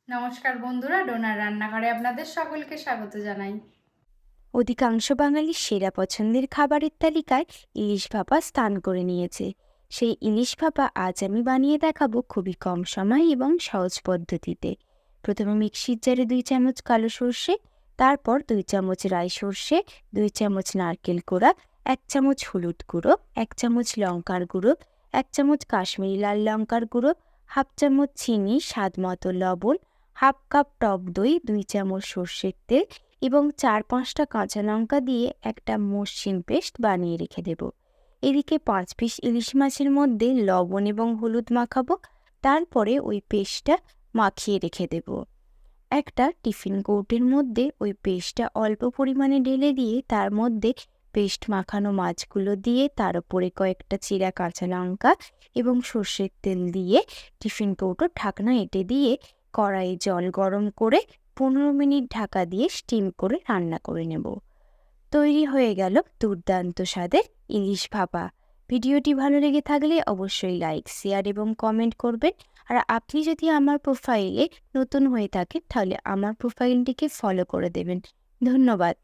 নমস্কার বন্ধুরা, ডোনার রান্নাঘরে আপনাদের সকলকে স্বাগত জানাই। অধিকাংশ বাঙালির সেরা পছন্দের খাবারের তালিকায় ইলিশ ভাপা স্থান করে নিয়েছে। সেই ইলিশ ভাপা আজ আমি বানিয়ে দেখাবো খুবই কম সময় এবং সহজ পদ্ধতিতে। প্রথমে মিক্সির জারে 2 চামচ কালো সর্ষে, তারপর 2 চামচ রাই সর্ষে, 2 চামচ নারকেল কোড়া, 1 চামচ হলুদ গুঁড়ো, 1 চামচ লঙ্কার গুঁড়ো, 1 চামচ কাশ্মীরি লাল লঙ্কার গুঁড়ো, হাফ চামচ চিনি, স্বাদ মতো লবণ, হাফ কাপ টক দই, 2 চামচ সর্ষের তেল এবং 4-5টা কাঁচা লঙ্কা দিয়ে একটা মসৃণ পেস্ট বানিয়ে রেখে দেব। এদিকে 5 পিস ইলিশ মাছের মধ্যে লবণ এবং হলুদ মাখাবো, তারপরে ওই পেস্টটা মাখিয়ে রেখে দেব। একটা টিফিন কৌটোর মধ্যে ওই পেস্টটা অল্প পরিমাণে ঢেলে দিয়ে তার মধ্যে পেস্ট মাখানো মাছগুলো দিয়ে তার উপরে কয়েকটা চিরা কাঁচা লঙ্কা এবং সর্ষের তেল দিয়ে টিফিন কৌটোর ঢাকনা এঁটে দিয়ে কড়াইয়ে জল গরম করে 15 মিনিট ঢাকা দিয়ে স্টিম করে রান্না করে নেব। তৈরি হয়ে গেল দুর্দান্ত স্বাদের ইলিশ ভাপা। ভিডিওটি ভালো লেগে থাকলে অবশ্যই লাইক, শেয়ার এবং কমেন্ট করবেন। আর আপনি যদি আমার প্রোফাইলে নতুন হয়ে থাকেন তাহলে আমার প্রোফাইলটিকে ফলো করে দেবেন। ধন্যবাদ।